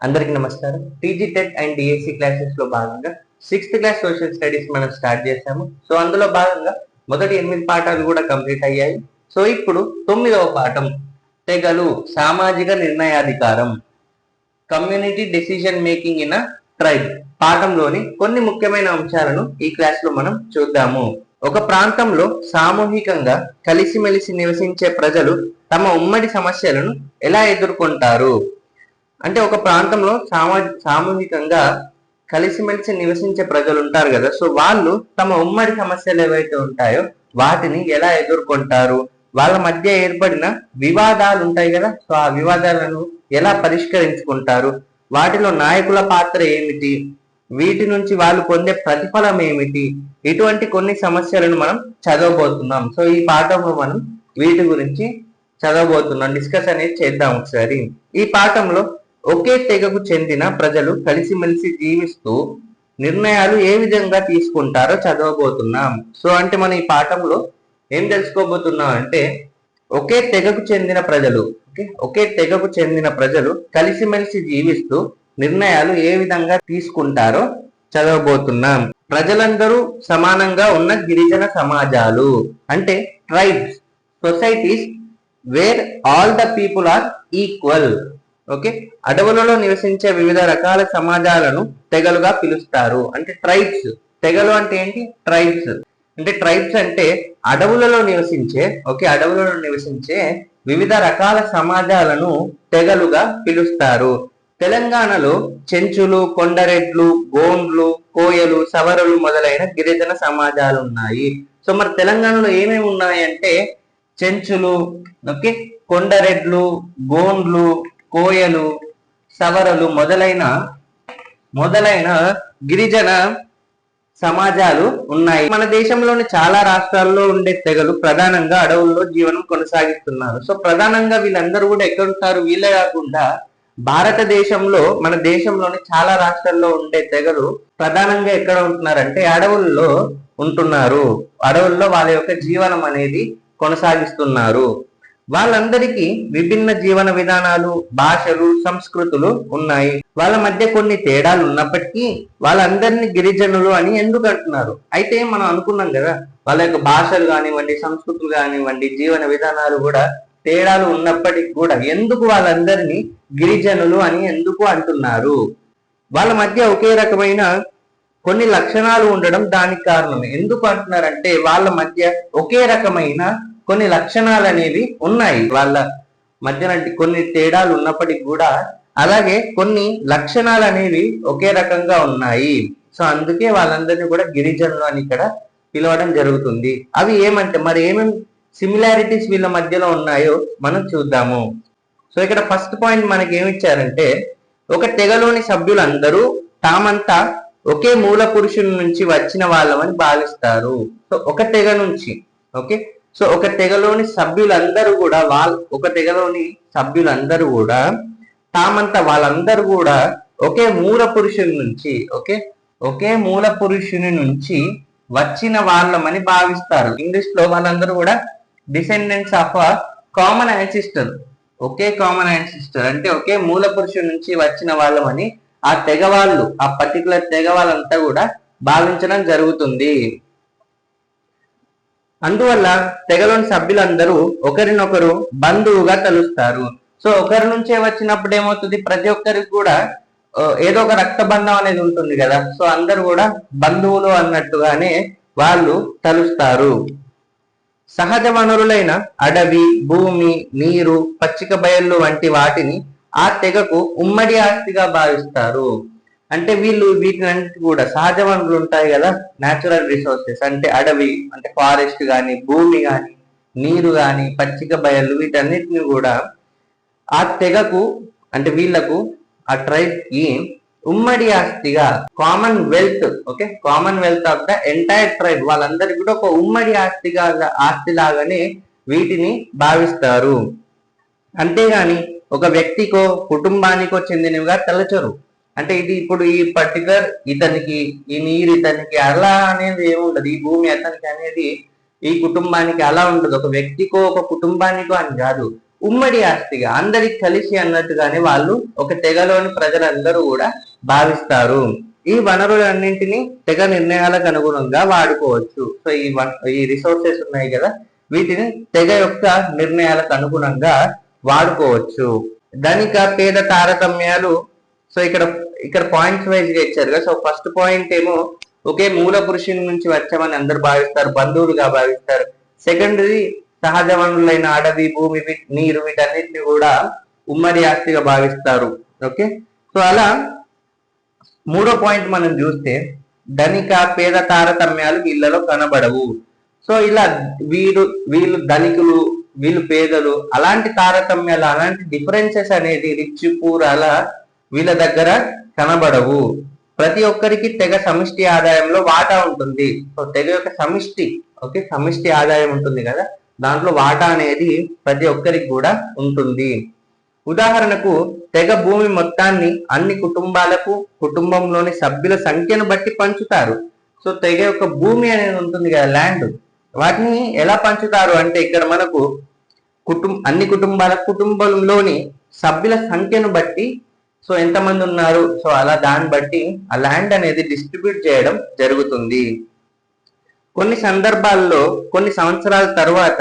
అందరికీ నమస్కారం. TG TET and DSC classes లో భాగంగా 6th క్లాస్ సోషల్ స్టడీస్ మనం స్టార్ట్ చేసాము. సో అందులో భాగంగా మొదటి 8 పాఠాలు కూడా కంప్లీట్ అయ్యాయి. సో ఇప్పుడు 9వ పాఠం తెగలు సామాజిక నిర్ణయాధికారం, community decision making in tribe పాఠంలోని కొన్ని ముఖ్యమైన అంశాలను ఈ క్లాస్ లో మనం చూద్దాము. ఒక ప్రాంతంలో సామూహికంగా కలిసిమెలిసి నివసించే ప్రజలు తమ ఉమ్మడి సమస్యలను ఎలా ఎదుర్కొంటారు అంటే, ఒక ప్రాంతంలో సామూహికంగా కలిసిమెలిసి నివసించే ప్రజలు ఉంటారు కదా, సో వాళ్ళు తమ ఉమ్మడి సమస్యలు ఏవైతే ఉంటాయో వాటిని ఎలా ఎదుర్కొంటారు, వాళ్ళ మధ్య ఏర్పడిన వివాదాలు ఉంటాయి కదా, సో ఆ వివాదాలను ఎలా పరిష్కరించుకుంటారు, వాటిలో నాయకుల పాత్ర ఏమిటి, వీటి నుంచి వాళ్ళు పొందే ప్రతిఫలం ఏమిటి, ఇటువంటి కొన్ని సమస్యలను మనం చదవబోతున్నాం. సో ఈ పాఠంలో మనం వీటి గురించి చదవబోతున్నాం, డిస్కస్ అనేది చేద్దాం ఒకసారి. ఈ పాఠంలో ఒకే తెగకు చెందిన ప్రజలు కలిసిమెలిసి జీవిస్తూ నిర్ణయాలు ఏ విధంగా తీసుకుంటారో చదవబోతున్నాం. సో అంటే మనం ఈ పాఠంలో ఏం తెలుసుకోబోతున్నాం అంటే, ఒకే తెగకు చెందిన ప్రజలు కలిసిమెలిసి జీవిస్తూ నిర్ణయాలు ఏ విధంగా తీసుకుంటారో చదవబోతున్నాం. ప్రజలందరూ సమానంగా ఉన్న గిరిజన సమాజాలు అంటే tribes, societies where all the people are equal. Okay, అడవులలో నివసించే వివిధ రకాల సమాజాలను తెగలుగా పిలుస్తారు. అంటే ట్రైబ్స్, తెగలు అంటే ఏంటి? ట్రైబ్స్ అంటే అడవులలో నివసించే వివిధ రకాల సమాజాలను తెగలుగా పిలుస్తారు. తెలంగాణలో చెంచులు, కొండరెడ్లు, గోండ్లు, కోయలు, సవరులు మొదలైన గిరిజన సమాజాలు ఉన్నాయి. సో మరి తెలంగాణలో ఏమేమి ఉన్నాయి అంటే చెంచులు, ఓకే, కొండరెడ్లు, గోండ్లు, కోయలు, సవరలు మొదలైన గిరిజన సమాజాలు ఉన్నాయి. మన దేశంలోని చాలా రాష్ట్రాల్లో ఉండే తెగలు ప్రధానంగా అడవుల్లో జీవనం కొనసాగిస్తున్నారు. సో ప్రధానంగా వీళ్ళందరూ కూడా ఎక్కడ ఉంటారు? వీళ్ళే కాకుండా భారతదేశంలో, మన దేశంలోని చాలా రాష్ట్రాల్లో ఉండే తెగలు ప్రధానంగా ఎక్కడ ఉంటున్నారంటే అడవుల్లో ఉంటున్నారు. అడవుల్లో వాళ్ళ యొక్క జీవనం అనేది కొనసాగిస్తున్నారు. వాళ్ళందరికీ విభిన్న జీవన విధానాలు, భాషలు, సంస్కృతులు ఉన్నాయి. వాళ్ళ మధ్య కొన్ని తేడాలు ఉన్నప్పటికీ వాళ్ళందరినీ గిరిజనులు అని ఎందుకు అంటున్నారు? అయితే మనం అనుకున్నాం కదా, వాళ్ళ యొక్క భాషలు కానివ్వండి, సంస్కృతులు కానివ్వండి, జీవన విధానాలు కూడా తేడాలు ఉన్నప్పటికీ కూడా ఎందుకు వాళ్ళందరినీ గిరిజనులు అని ఎందుకు అంటున్నారు? వాళ్ళ మధ్య ఒకే రకమైన కొన్ని లక్షణాలు ఉండడం దానికి కారణమే. ఎందుకు అంటున్నారంటే వాళ్ళ మధ్య ఒకే రకమైన కొన్ని లక్షణాలు అనేవి ఉన్నాయి. వాళ్ళ మధ్యన కొన్ని తేడాలు ఉన్నప్పటికీ కూడా అలాగే కొన్ని లక్షణాలు అనేవి ఒకే రకంగా ఉన్నాయి. సో అందుకే వాళ్ళందరినీ కూడా గిరిజనులు అని ఇక్కడ పిలవడం జరుగుతుంది. అవి ఏమంటే మరి ఏమేమి సిమిలారిటీస్ వీళ్ళ మధ్యలో ఉన్నాయో మనం చూద్దాము. సో ఇక్కడ ఫస్ట్ పాయింట్ మనకి ఏమిచ్చారంటే, ఒక తెగలోని సభ్యులందరూ తామంతా ఒకే మూల పురుషుని నుంచి వచ్చిన వాళ్ళమని భావిస్తారు. సో ఒక తెగ నుంచి, ఓకే, సో ఒక తెగలోని సభ్యులందరూ కూడా తామంతా వాళ్ళందరూ కూడా ఒకే మూల పురుషుని నుంచి వచ్చిన వాళ్ళమని భావిస్తారు. ఇంగ్లీష్ లో వాళ్ళందరూ కూడా descendants of a common ancestor, okay common ancestor అంటే ఒకే మూల పురుషుని నుంచి వచ్చిన వాళ్ళమని ఆ పర్టికులర్ తెగ వాళ్ళంతా కూడా భావించడం జరుగుతుంది. అందువల్ల తెగలోని సభ్యులందరూ ఒకరినొకరు బంధువుగా తలుస్తారు. సో ఒకరి నుంచే వచ్చినప్పుడు ఏమవుతుంది? ప్రతి ఒక్కరికి కూడా ఏదో ఒక రక్త బంధం అనేది ఉంటుంది కదా, సో అందరు కూడా బంధువులు అన్నట్టుగానే వాళ్ళు తలుస్తారు. సహజ వనరులైన అడవి, భూమి, నీరు, పచ్చిక బయళ్ళు వంటి వాటిని ఆ తెగకు ఉమ్మడి ఆస్తిగా భావిస్తారు. అంటే వీటిని కూడా సహజ వనరులు ఉంటాయి కదా, న్యాచురల్ రిసోర్సెస్ అంటే అడవి అంటే ఫారెస్ట్ కానీ, భూమి కానీ, నీరు కానీ, పచ్చిక బయళ్ళు, వీటన్నిటిని కూడా ఆ తెగకు అంటే వీళ్లకు, ఆ ట్రైబ్ కి ఉమ్మడి ఆస్తిగా, common wealth, okay, common wealth of the entire tribe, వాళ్ళందరికీ కూడా ఒక ఉమ్మడి ఆస్తి లాగానే వీటిని భావిస్తారు. అంతేగాని ఒక వ్యక్తికో కుటుంబానికో చెందినవిగా తలచరు. అంటే ఇది ఇప్పుడు ఈ పర్టికులర్ ఇతనికి, ఈ నీరు ఇతనికి అలా అనేది ఏముండదు. ఈ భూమి అతనికి అనేది ఈ కుటుంబానికి అలా ఉండదు. ఒక వ్యక్తికో ఒక కుటుంబానికో అని కాదు, ఉమ్మడి ఆస్తిగా అందరికి కలిసి అన్నట్టుగానే వాళ్ళు ఒక తెగలోని ప్రజలందరూ కూడా భావిస్తారు. ఈ వనరులన్నింటినీ తెగ నిర్ణయాలకు అనుగుణంగా వాడుకోవచ్చు. సో ఈ రిసోర్సెస్ ఉన్నాయి కదా, వీటిని తెగ యొక్క నిర్ణయాలకు అనుగుణంగా వాడుకోవచ్చు. ధనిక పేద తారతమ్యాలు. సో ఇక్కడ పాయింట్స్ వైజ్ గా ఇచ్చారు కదా. సో ఫస్ట్ పాయింట్ ఏమో ఒకే మూల పురుషుని నుంచి వచ్చామని అందరు భావిస్తారు, బంధువులుగా భావిస్తారు. సెకండ్ది సహజ వనరులైన అడవి, భూమి, నీరు వీటన్నిటిని కూడా ఉమ్మడి ఆస్తిగా భావిస్తారు. ఓకే, సో అలా మూడో పాయింట్ మనం చూస్తే ధనిక పేద తారతమ్యాలు వీళ్ళలో కనబడవు. సో ఇలా వీళ్ళు ధనికులు, వీళ్ళు పేదలు, అలాంటి తారతమ్యాలు, అలాంటి డిఫరెన్సెస్ అనేది రిచ్ పూర్ అలా వీళ్ళ దగ్గర కనబడవు. ప్రతి ఒక్కరికి తెగ సమిష్టి ఆదాయంలో వాటా ఉంటుంది. సో తెగ యొక్క సమిష్టి, ఓకే, సమిష్టి ఆదాయం ఉంటుంది కదా, దాంట్లో వాటా అనేది ప్రతి ఒక్కరికి కూడా ఉంటుంది. ఉదాహరణకు తెగ భూమి మొత్తాన్ని అన్ని కుటుంబాలకు కుటుంబంలోని సభ్యుల సంఖ్యను బట్టి పంచుతారు. సో తెగ యొక్క భూమి అనేది ఉంటుంది కదా, ల్యాండ్, వాటిని ఎలా పంచుతారు అంటే ఇక్కడ మనకు అన్ని కుటుంబంలోని సభ్యుల సంఖ్యను బట్టి, సో ఎంతమంది ఉన్నారు, సో అలా దాన్ని బట్టి ఆ ల్యాండ్ అనేది డిస్ట్రిబ్యూట్ చేయడం జరుగుతుంది. కొన్ని సందర్భాల్లో కొన్ని సంవత్సరాల తర్వాత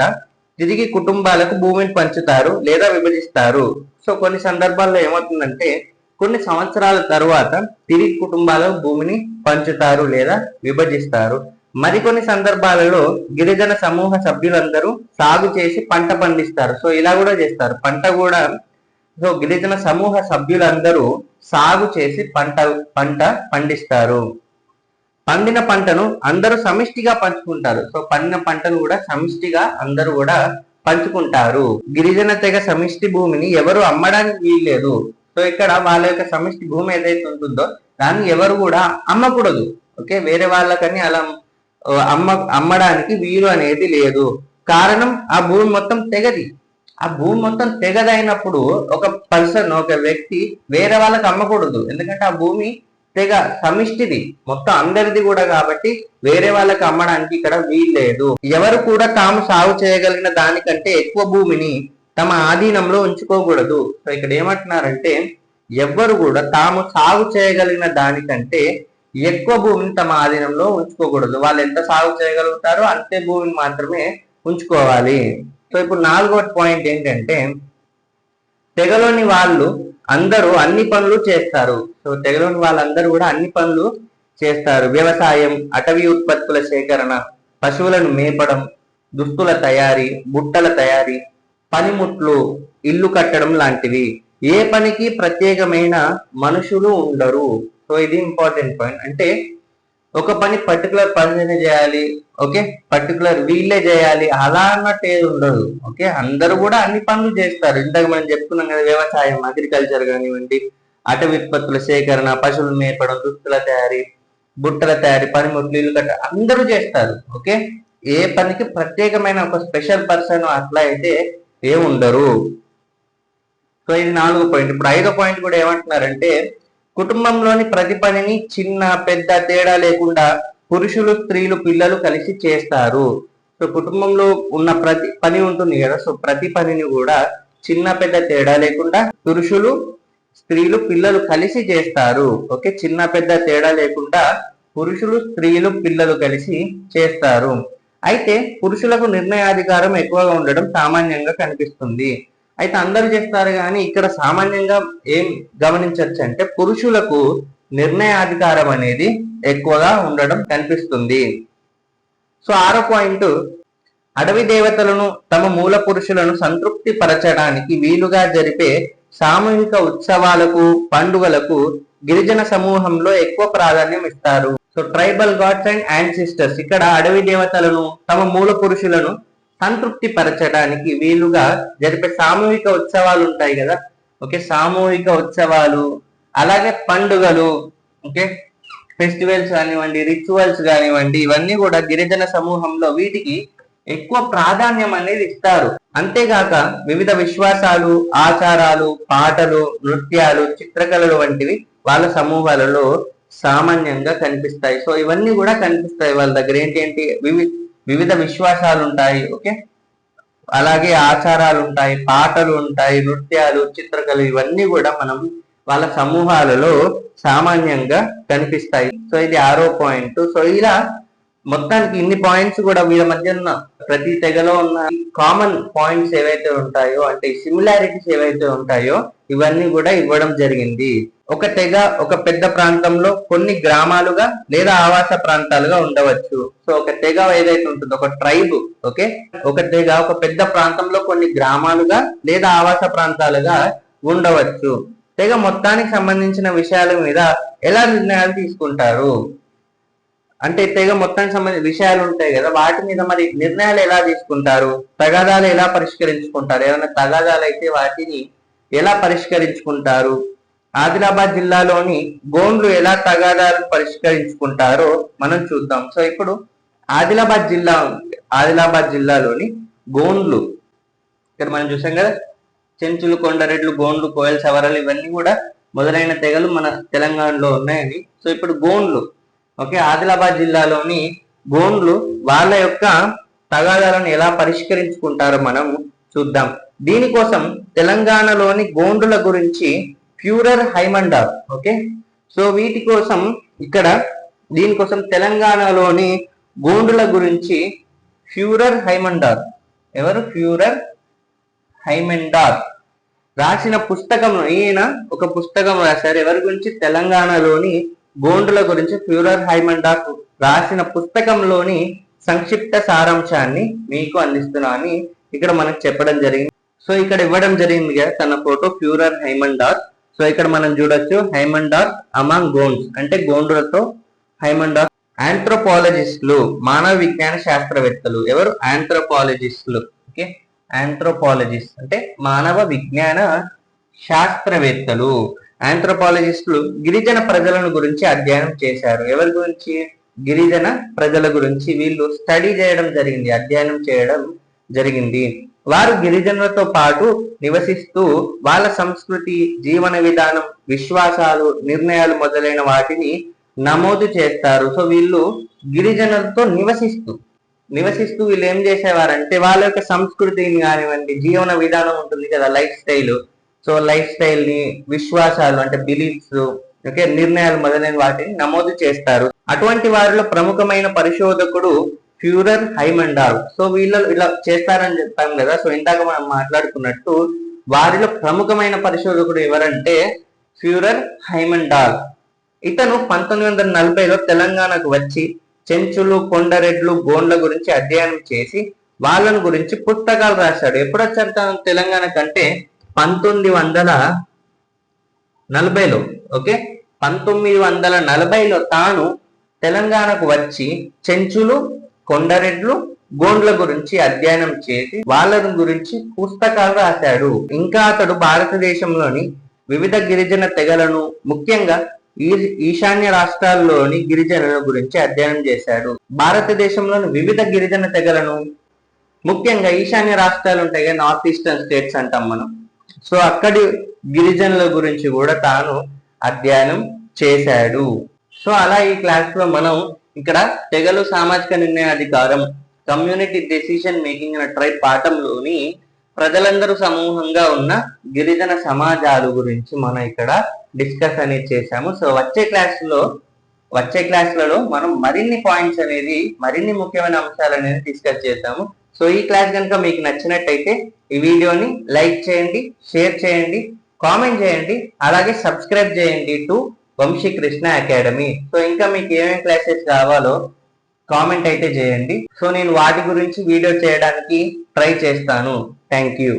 తిరిగి కుటుంబాలకు భూమిని పంచుతారు లేదా విభజిస్తారు. సో కొన్ని సందర్భాల్లో ఏమవుతుందంటే కొన్ని సంవత్సరాల తర్వాత తిరిగి కుటుంబాలకు భూమిని పంచుతారు లేదా విభజిస్తారు. మరికొన్ని సందర్భాలలో గిరిజన సమూహ సభ్యులందరూ సాగు చేసి పంట పండిస్తారు. సో ఇలా కూడా చేస్తారు, పంట కూడా. సో గిరిజన సమూహ సభ్యులందరూ సాగు చేసి పంట పండిస్తారు. పండిన పంటను అందరూ సమిష్టిగా పంచుకుంటారు. సో పండిన పంటను కూడా సమిష్టిగా అందరూ కూడా పంచుకుంటారు. గిరిజన తెగ సమిష్టి భూమిని ఎవరు అమ్మడానికి వీల్లేదు. సో ఇక్కడ వాళ్ళ యొక్క సమిష్టి భూమి ఏదైతే ఉంటుందో దాన్ని ఎవరు కూడా అమ్మకూడదు. ఓకే, వేరే వాళ్ళకని అలా అమ్మడానికి వీలు అనేది లేదు. కారణం ఆ భూమి మొత్తం తెగది. ఆ భూమి మొత్తం తెగదైనప్పుడు ఒక పర్సన్, ఒక వ్యక్తి వేరే వాళ్ళకి అమ్మకూడదు. ఎందుకంటే ఆ భూమి తెగ సమిష్టిది, మొత్తం అందరిది కూడా, కాబట్టి వేరే వాళ్ళకి అమ్మడానికి ఇక్కడ వీల్లేదు. ఎవరు కూడా తాము సాగు చేయగలిగిన దానికంటే ఎక్కువ భూమిని తమ ఆధీనంలో ఉంచుకోకూడదు. సో ఇక్కడ ఏమంటున్నారంటే ఎవ్వరు కూడా తాము సాగు చేయగలిగిన దానికంటే ఎక్కువ భూమిని తమ ఆధీనంలో ఉంచుకోకూడదు. వాళ్ళు ఎంత సాగు చేయగలుగుతారో అంతే భూమిని మాత్రమే ఉంచుకోవాలి. సో ఇప్పుడు నాలుగో పాయింట్ ఏంటంటే తెగలోని వాళ్ళు అందరూ అన్ని పనులు చేస్తారు. సో తెగలోని వాళ్ళందరూ కూడా అన్ని పనులు చేస్తారు. వ్యవసాయం, అటవీ ఉత్పత్తుల సేకరణ, పశువులను మేపడం, దుస్తుల తయారీ, బుట్టల తయారీ, పనిముట్లు, ఇల్లు కట్టడం లాంటివి. ఏ పనికి ప్రత్యేకమైన మనుషులు ఉండరు. సో ఇది ఇంపార్టెంట్ పాయింట్. అంటే ఒక పని పర్టికులర్ పర్సన్ చేయాలి, ఓకే, పర్టికులర్ వీళ్ళే చేయాలి అలా అన్నట్టు ఏది ఉండదు. ఓకే, అందరూ కూడా అన్ని పనులు చేస్తారు. ఇంతకు మనం చెప్పుకున్నాం కదా, వ్యవసాయం, అగ్రికల్చర్ కానివ్వండి, అటవీ ఉత్పత్తుల సేకరణ, పశువులు మేపడం, దుస్తుల తయారీ, బుట్టల తయారీ, పనిముట్లు, ఇల్లు కట్ట అందరూ చేస్తారు. ఓకే, ఏ పనికి ప్రత్యేకమైన ఒక స్పెషల్ పర్సన్ అట్లా అయితే ఉండరు. సో ఇది నాలుగో పాయింట్. ఇప్పుడు ఐదో పాయింట్ కూడా ఏమంటున్నారంటే కుటుంబంలోని ప్రతి పనిని చిన్న పెద్ద తేడా లేకుండా పురుషులు, స్త్రీలు, పిల్లలు కలిసి చేస్తారు. సో కుటుంబంలో ఉన్న ప్రతి పని ఉంటుంది కదా, సో ప్రతి పనిని కూడా చిన్న పెద్ద తేడా లేకుండా పురుషులు, స్త్రీలు, పిల్లలు కలిసి చేస్తారు. ఓకే, చిన్న పెద్ద తేడా లేకుండా పురుషులు, స్త్రీలు, పిల్లలు కలిసి చేస్తారు. అయితే పురుషులకు నిర్ణయాధికారం ఎక్కువగా ఉండడం సామాన్యంగా కనిపిస్తుంది. అయితే అందరూ చేస్తారు కానీ ఇక్కడ సామాన్యంగా ఏం గమనించవచ్చు అంటే పురుషులకు నిర్ణయాధికారం అనేది ఎక్కువగా ఉండడం కనిపిస్తుంది. సో ఆరో పాయింట్ అడవి దేవతలను తమ మూల పురుషులను సంతృప్తి పరచడానికి వీలుగా జరిపే సామూహిక ఉత్సవాలకు, పండుగలకు గిరిజన సమూహంలో ఎక్కువ ప్రాధాన్యం ఇస్తారు. So tribal gods and ancestors, ఇక్కడ అడవి దేవతలను తమ మూల పురుషులను సంతృప్తి పరచడానికి వీలుగా జరిపే సామూహిక ఉత్సవాలు ఉంటాయి కదా. ఓకే, సామూహిక ఉత్సవాలు, అలాగే పండుగలు, ఓకే, ఫెస్టివల్స్ కానివ్వండి, రిచువల్స్ కానివ్వండి, ఇవన్నీ కూడా గిరిజన సమూహంలో వీటికి ఎక్కువ ప్రాధాన్యం అనేది ఇస్తారు. అంతేగాక వివిధ విశ్వాసాలు, ఆచారాలు, పాటలు, నృత్యాలు, చిత్రకళలు వంటివి వాళ్ళ సమూహాలలో సామాన్యంగా కనిపిస్తాయి. సో ఇవన్నీ కూడా కనిపిస్తాయి వాళ్ళ దగ్గర. ఏంటి వివిధ విశ్వాసాలు ఉంటాయి. ఓకే, అలాగే ఆచారాలు ఉంటాయి, పాటలు ఉంటాయి, నృత్యాలు, చిత్రకళ, ఇవన్నీ కూడా మనం వాళ్ళ సమూహాలలో సామాన్యంగా కనిపిస్తాయి. సో ఇది 6వ పాయింట్. సో ఇలా మొత్తానికి ఇన్ని పాయింట్స్ కూడా వీళ్ళ మధ్య ఉన్న ప్రతి తెగలో ఉన్న కామన్ పాయింట్స్ ఏవైతే ఉంటాయో, అంటే సిమిలారిటీస్ ఏవైతే ఉంటాయో ఇవన్నీ కూడా ఇవ్వడం జరిగింది. ఒక తెగ ఒక పెద్ద ప్రాంతంలో కొన్ని గ్రామాలుగా లేదా ఆవాస ప్రాంతాలుగా ఉండవచ్చు. సో ఒక తెగ ఏదైతే ఉంటుందో, ఒక ట్రైబ్, ఓకే, ఒక తెగ ఒక పెద్ద ప్రాంతంలో కొన్ని గ్రామాలుగా లేదా ఆవాస ప్రాంతాలుగా ఉండవచ్చు. తెగ మొత్తానికి సంబంధించిన విషయాల మీద ఎలా నిర్ణయాలు తీసుకుంటారు అంటే, తెగ మొత్తానికి సంబంధించిన విషయాలు ఉంటాయి కదా, వాటి మీద మరి నిర్ణయాలు ఎలా తీసుకుంటారు, తగాదాలు ఎలా పరిష్కరించుకుంటారు, ఏమైనా తగాదాలు అయితే వాటిని ఎలా పరిష్కరించుకుంటారు, ఆదిలాబాద్ జిల్లాలోని గోండ్లు ఎలా తగాదాలను పరిష్కరించుకుంటారో మనం చూద్దాం. సో ఇప్పుడు ఆదిలాబాద్ జిల్లాలోని గోండ్లు, ఇక్కడ మనం చూసాం కదా, చెంచులు, కొండరెడ్లు, గోండ్లు, కోయల్, సవరలు, ఇవన్నీ కూడా మొదలైన తెగలు మన తెలంగాణలో ఉన్నాయని. సో ఇప్పుడు గోండ్లు, ఓకే, ఆదిలాబాద్ జిల్లాలోని గోండ్లు వాళ్ళ యొక్క తగాదాలను ఎలా పరిష్కరించుకుంటారో మనం చూద్దాం. దీనికోసం తెలంగాణలోని గోండుల గురించి ఫ్యూరర్ హైమండార్, ఓకే, సో వీటి కోసం దీనికోసం తెలంగాణలోని గోండుల గురించి ఫ్యూరర్ హైమండార్, ఎవరు, ఫ్యూరర్ హైమండార్ రాసిన పుస్తకం, ఈయన ఒక పుస్తకం రాశారు. ఎవరి గురించి, తెలంగాణలోని గోండుల గురించి ఫ్యూరర్ హైమండార్ రాసిన పుస్తకంలోని సంక్షిప్త సారాంశాన్ని మీకు అందిస్తున్నా అని ఇక్కడ మనకు చెప్పడం జరిగింది. సో ఇక్కడ ఇవ్వడం జరిగింది కదా తన ఫోటో, ఫ్యూరర్ హైమండార్. సో ఇక్కడ మనం చూడొచ్చు, హైమండార్ అమాంగ్ గోండ్స్ అంటే గోండులతో హైమండార్. ఆంథ్రోపాలజిస్టులు, మానవ విజ్ఞాన శాస్త్రవేత్తలు, ఎవరు, ఆంథ్రోపాలజిస్టులు, ఓకే, ఆంథ్రోపాలజిస్ట్ అంటే మానవ విజ్ఞాన శాస్త్రవేత్తలు. ఆంథ్రోపాలజిస్టులు గిరిజన ప్రజలను గురించి అధ్యయనం చేశారు. ఎవరి గురించి, గిరిజన ప్రజల గురించి వీళ్ళు స్టడీ చేయడం జరిగింది, అధ్యయనం చేయడం జరిగింది. వారు గిరిజనులతో పాటు నివసిస్తూ వాళ్ళ సంస్కృతి, జీవన విధానం, విశ్వాసాలు, నిర్ణయాలు మొదలైన వాటిని నమోదు చేస్తారు. సో వీళ్ళు గిరిజనులతో నివసిస్తూ వీళ్ళు ఏం చేసేవారంటే వాళ్ళ యొక్క సంస్కృతిని కానివ్వండి, జీవన విధానం ఉంటుంది కదా, life style, so life style ని, విశ్వాసాలు అంటే బిలీఫ్స్, ఓకే, నిర్ణయాలు మొదలైన వాటిని నమోదు చేస్తారు. అటువంటి వారిలో ప్రముఖమైన పరిశోధకుడు ఫ్యూరర్ హైమండార్. సో వీళ్ళు ఇలా చేస్తారని చెప్పాం కదా. సో ఇందాక మనం మాట్లాడుకున్నట్టు వారిలో ప్రముఖమైన పరిశోధకుడు ఎవరంటే ఫ్యూరర్ హైమండార్. ఇతను 1940లో తెలంగాణకు వచ్చి చెంచులు, కొండరెడ్లు, గోండ్ల గురించి అధ్యయనం చేసి వాళ్ళని గురించి పుస్తకాలు రాశాడు. ఎప్పుడు వచ్చారు తను తెలంగాణ కంటే 1940లో, ఓకే, 1940లో తాను తెలంగాణకు వచ్చి చెంచులు, కొండరెడ్లు, గోండ్ల గురించి అధ్యయనం చేసి వాళ్ళని గురించి పుస్తకాలు రాశాడు. ఇంకా అతడు భారతదేశంలోని వివిధ గిరిజన తెగలను, ముఖ్యంగా ఈశాన్య రాష్ట్రాల్లోని గిరిజనుల గురించి అధ్యయనం చేశాడు. భారతదేశంలోని వివిధ గిరిజన తెగలను, ముఖ్యంగా ఈశాన్య రాష్ట్రాలు ఉంటాయి కదా, నార్త్ ఈస్టర్న్ స్టేట్స్ అంటాం మనం. సో అక్కడి గిరిజనుల గురించి కూడా తాను అధ్యయనం చేశాడు. సో అలా ఈ క్లాస్ లో మనం ఇక్కడ తెగలు, సామాజిక నిర్ణయాధికారం, కమ్యూనిటీ డెసిషన్ మేకింగ్ అనే ట్రైబ్ పాఠంలోని ప్రజలందరూ సమూహంగా ఉన్న గిరిజన సమాజాలు గురించి మనం ఇక్కడ డిస్కస్ అనేది చేశాము. సో వచ్చే క్లాస్లలో మనం మరిన్ని పాయింట్స్ అనేది, మరిన్ని ముఖ్యమైన అంశాలు అనేది డిస్కస్ చేద్దాము. సో ఈ క్లాస్ కనుక మీకు నచ్చినట్టయితే ఈ వీడియోని లైక్ చేయండి, షేర్ చేయండి, కామెంట్ చేయండి, అలాగే సబ్స్క్రైబ్ చేయండి టు వంశీకృష్ణ అకాడమీ. సో ఇంకా మీకు ఏమేమి క్లాసెస్ కావాలో కామెంట్ అయితే చేయండి. సో నేను వాటి గురించి వీడియో చేయడానికి ట్రై చేస్తాను. Thank you.